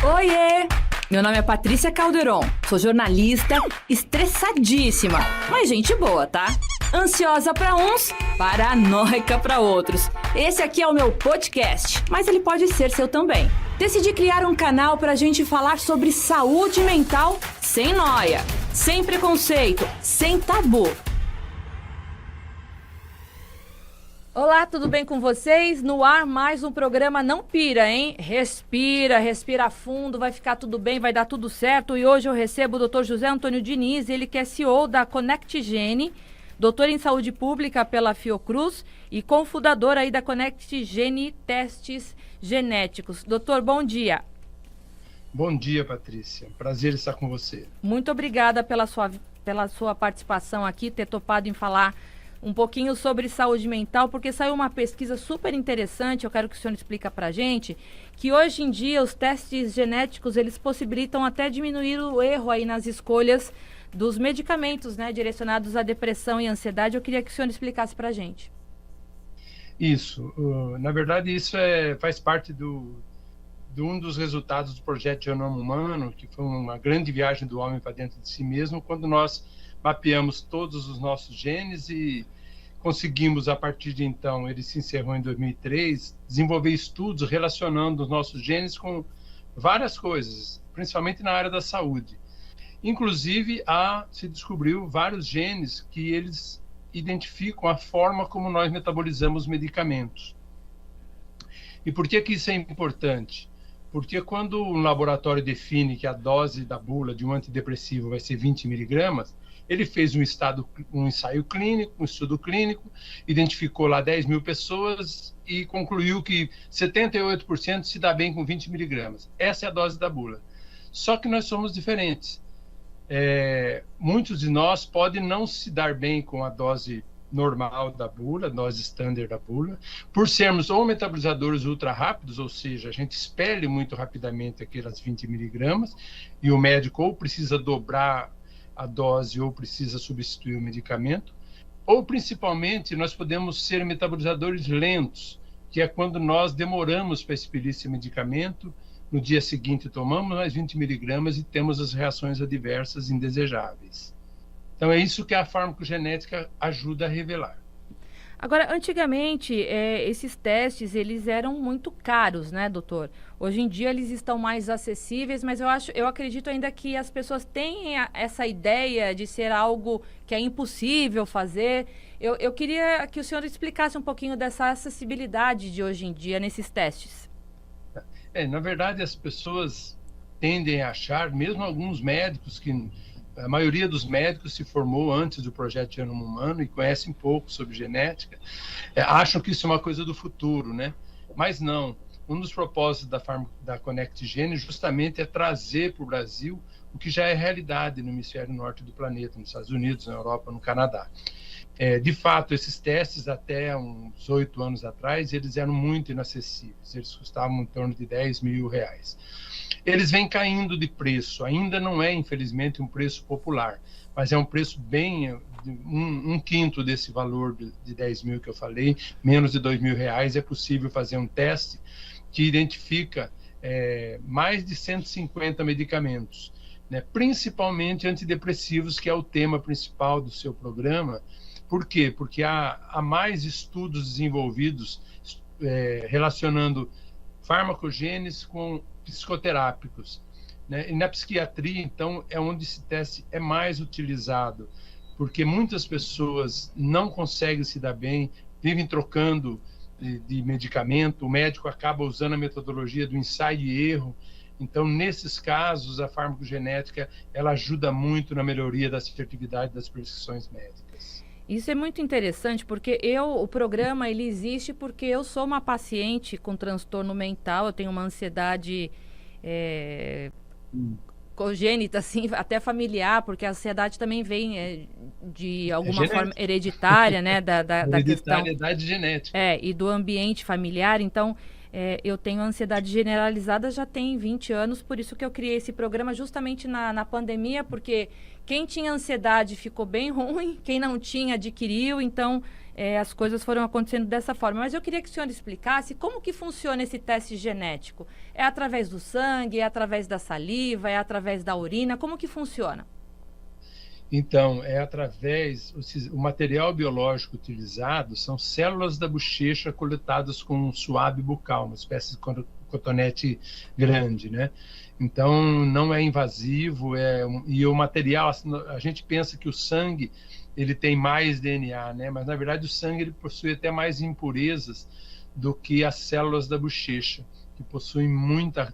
Oiê! Meu nome é Patrícia Calderon, sou jornalista, estressadíssima, mas gente boa, tá? Ansiosa pra uns, paranoica pra outros. Esse aqui é o meu podcast, mas ele pode ser seu também. Decidi criar um canal pra gente falar sobre saúde mental sem nóia, sem preconceito, sem tabu. Olá, tudo bem com vocês? No ar, mais um programa Não Pira, hein? Respira, respira fundo, vai ficar tudo bem, vai dar tudo certo. E hoje eu recebo o Dr. José Antônio Diniz, ele que é CEO da ConnectGene, doutor em saúde pública pela Fiocruz e cofundador aí da ConnectGene Testes Genéticos. Doutor, bom dia. Bom dia, Patrícia. Prazer estar com você. Muito obrigada pela sua participação aqui, ter topado em falar um pouquinho sobre saúde mental, porque saiu uma pesquisa super interessante, eu quero que o senhor explique pra gente, que hoje em dia os testes genéticos, eles possibilitam até diminuir o erro aí nas escolhas dos medicamentos, né, direcionados à depressão e ansiedade. Eu queria que o senhor explicasse pra gente. Isso, na verdade isso faz parte de um dos resultados do projeto Genoma Humano, que foi uma grande viagem do homem para dentro de si mesmo, quando nós mapeamos todos os nossos genes e conseguimos, a partir de então, ele se encerrou em 2003, desenvolver estudos relacionando os nossos genes com várias coisas, principalmente na área da saúde. Inclusive, se descobriu vários genes que eles identificam a forma como nós metabolizamos medicamentos. E por que isso é importante? Porque quando um laboratório define que a dose da bula de um antidepressivo vai ser 20 miligramas, ele fez um ensaio clínico, um estudo clínico, identificou lá 10 mil pessoas e concluiu que 78% se dá bem com 20 miligramas. Essa é a dose da bula. Só que nós somos diferentes. Muitos de nós podem não se dar bem com a dose normal da bula, dose standard da bula, por sermos ou metabolizadores ultra rápidos, ou seja, a gente expele muito rapidamente aquelas 20 miligramas, e o médico ou precisa dobrar a dose ou precisa substituir o medicamento, ou principalmente nós podemos ser metabolizadores lentos, que é quando nós demoramos para expelir esse medicamento, no dia seguinte tomamos mais 20 miligramas e temos as reações adversas indesejáveis. Então é isso que a farmacogenética ajuda a revelar. Agora, antigamente, esses testes, eles eram muito caros, né, doutor? Hoje em dia eles estão mais acessíveis, mas eu acredito ainda que as pessoas têm essa ideia de ser algo que é impossível fazer. Eu queria que o senhor explicasse um pouquinho dessa acessibilidade de hoje em dia nesses testes. Na verdade, as pessoas tendem a achar, mesmo alguns médicos a maioria dos médicos se formou antes do projeto Genoma Humano e conhecem pouco sobre genética, acham que isso é uma coisa do futuro, né? Mas não. Um dos propósitos da ConnectGene justamente é trazer para o Brasil o que já é realidade no hemisfério norte do planeta, nos Estados Unidos, na Europa, no Canadá. De fato, esses testes, até uns 8 anos atrás, eles eram muito inacessíveis, eles custavam em torno de R$10.000. Eles vêm caindo de preço, ainda não é, infelizmente, um preço popular, mas é um preço bem, um quinto desse valor de 10 mil que eu falei, menos de R$2.000, é possível fazer um teste que identifica mais de 150 medicamentos, né, principalmente antidepressivos, que é o tema principal do seu programa. Por quê? Porque há mais estudos desenvolvidos relacionando farmacogenes com psicoterápicos, né? E na psiquiatria, então, é onde esse teste é mais utilizado, porque muitas pessoas não conseguem se dar bem, vivem trocando de medicamento, o médico acaba usando a metodologia do ensaio e erro. Então, nesses casos, a farmacogenética ela ajuda muito na melhoria da assertividade das prescrições médicas. Isso é muito interessante, porque o programa ele existe porque eu sou uma paciente com transtorno mental, eu tenho uma ansiedade congênita, assim, até familiar, porque a ansiedade também vem de alguma forma hereditária, né, da questão hereditariedade genética. e do ambiente familiar. Então, Eu tenho ansiedade generalizada já tem 20 anos, por isso que eu criei esse programa justamente na pandemia, porque quem tinha ansiedade ficou bem ruim, quem não tinha adquiriu, então as coisas foram acontecendo dessa forma. Mas eu queria que o senhor explicasse como que funciona esse teste genético. É através do sangue, é através da saliva, é através da urina, como que funciona? Então, o material biológico utilizado são células da bochecha coletadas com um suave bucal, uma espécie de cotonete grande, né? Então, não é invasivo, e o material, a gente pensa que o sangue, ele tem mais DNA, né? Mas, na verdade, o sangue ele possui até mais impurezas do que as células da bochecha, que possuem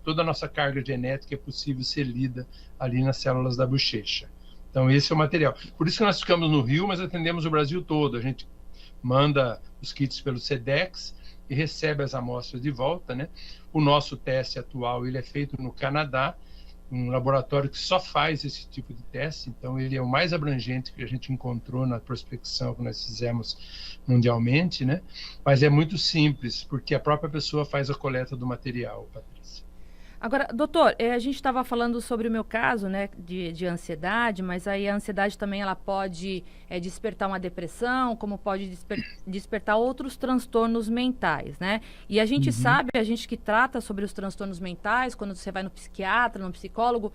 toda a nossa carga genética é possível ser lida ali nas células da bochecha. Então, esse é o material. Por isso que nós ficamos no Rio, mas atendemos o Brasil todo. A gente manda os kits pelo Sedex e recebe as amostras de volta, né? O nosso teste atual, ele é feito no Canadá, um laboratório que só faz esse tipo de teste. Então, ele é o mais abrangente que a gente encontrou na prospecção que nós fizemos mundialmente, né? Mas é muito simples, porque a própria pessoa faz a coleta do material, Patrícia. Agora, doutor, a gente estava falando sobre o meu caso, né, de ansiedade, mas aí a ansiedade também ela pode despertar uma depressão, como pode despertar outros transtornos mentais, né? E a gente sabe, a gente que trata sobre os transtornos mentais, quando você vai no psiquiatra, no psicólogo,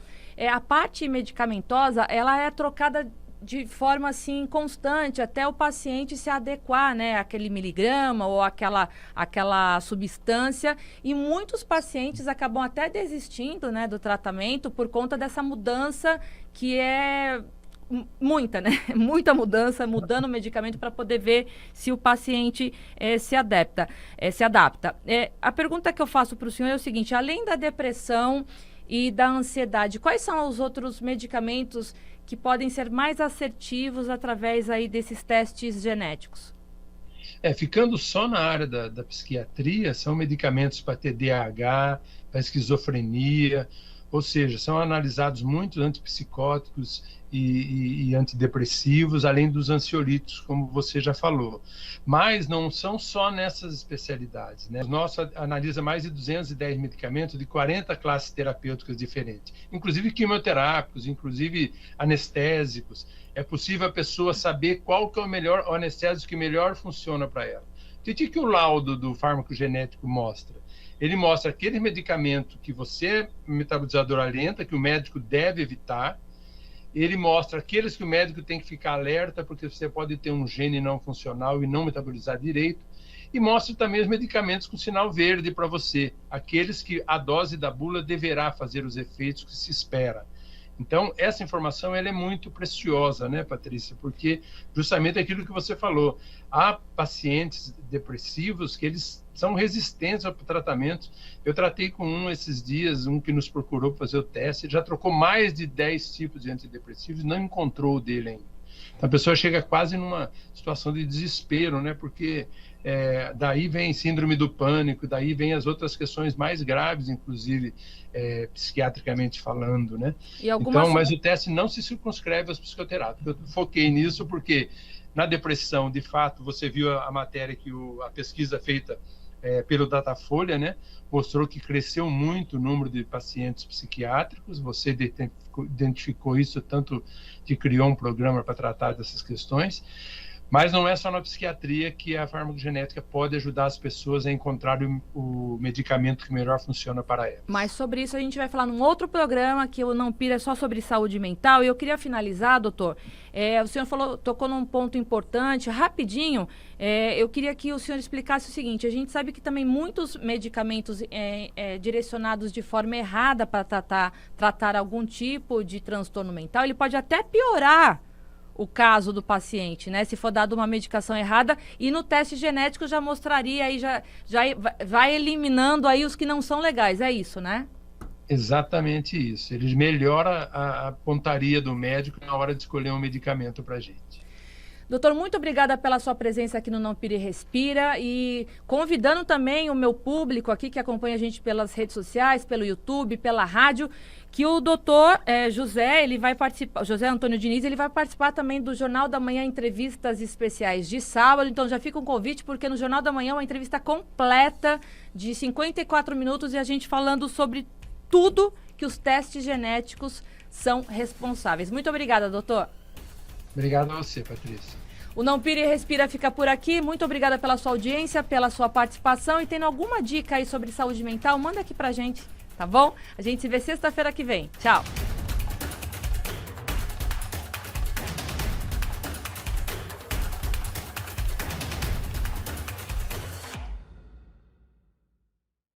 a parte medicamentosa, ela é trocada de forma assim constante até o paciente se adequar, né, àquele miligrama ou aquela substância, e muitos pacientes acabam até desistindo, né, do tratamento por conta dessa mudança que é muita, né? Muita mudança, mudando o medicamento para poder ver se o paciente se adapta. A pergunta que eu faço para o senhor é o seguinte: além da depressão e da ansiedade, quais são os outros medicamentos que podem ser mais assertivos através aí desses testes genéticos? Ficando só na área da psiquiatria, são medicamentos para TDAH, para esquizofrenia, ou seja, são analisados muitos antipsicóticos e antidepressivos, além dos ansiolíticos, como você já falou. Mas não são só nessas especialidades, né? O nosso analisa mais de 210 medicamentos de 40 classes terapêuticas diferentes, inclusive quimioterápicos, inclusive anestésicos. É possível a pessoa saber qual que é o melhor o anestésico que melhor funciona para ela. O que o laudo do farmacogenético mostra? Ele mostra aquele medicamento que você, metabolizadora lenta, que o médico deve evitar. Ele mostra aqueles que o médico tem que ficar alerta, porque você pode ter um gene não funcional e não metabolizar direito. E mostra também os medicamentos com sinal verde para você, aqueles que a dose da bula deverá fazer os efeitos que se espera. Então, essa informação ela é muito preciosa, né, Patrícia? Porque justamente aquilo que você falou, há pacientes depressivos que eles são resistentes ao tratamento. Eu tratei com um esses dias, um que nos procurou para fazer o teste, ele já trocou mais de 10 tipos de antidepressivos e não encontrou o dele ainda. Então, a pessoa chega quase numa situação de desespero, né? Porque daí vem síndrome do pânico, daí vem as outras questões mais graves, inclusive psiquiatricamente falando, né? Então, mas o teste não se circunscreve aos psicoterápicos. Eu foquei nisso porque na depressão, de fato, você viu a matéria que a pesquisa feita pelo Datafolha, né, mostrou que cresceu muito o número de pacientes psiquiátricos. Você identificou isso, tanto que criou um programa para tratar dessas questões. Mas não é só na psiquiatria que a farmacogenética pode ajudar as pessoas a encontrar o medicamento que melhor funciona para elas. Mas sobre isso a gente vai falar num outro programa, que o Não Pira é só sobre saúde mental. E eu queria finalizar, doutor. O senhor tocou num ponto importante, rapidinho. Eu queria que o senhor explicasse o seguinte: a gente sabe que também muitos medicamentos direcionados de forma errada para tratar algum tipo de transtorno mental, ele pode até piorar o caso do paciente, né? Se for dado uma medicação errada, e no teste genético já mostraria aí, já vai eliminando aí os que não são legais, é isso, né? Exatamente isso. Ele melhora a pontaria do médico na hora de escolher um medicamento para a gente. Doutor, muito obrigada pela sua presença aqui no Não Pira e Respira e convidando também o meu público aqui que acompanha a gente pelas redes sociais, pelo YouTube, pela rádio, que o doutor José, ele vai participar, José Antônio Diniz, ele vai participar também do Jornal da Manhã Entrevistas Especiais de sábado, então já fica um convite, porque no Jornal da Manhã é uma entrevista completa de 54 minutos e a gente falando sobre tudo que os testes genéticos são responsáveis. Muito obrigada, doutor. Obrigado a você, Patrícia. O Não Pira e Respira fica por aqui. Muito obrigada pela sua audiência, pela sua participação. E tendo alguma dica aí sobre saúde mental, manda aqui pra gente, tá bom? A gente se vê sexta-feira que vem. Tchau!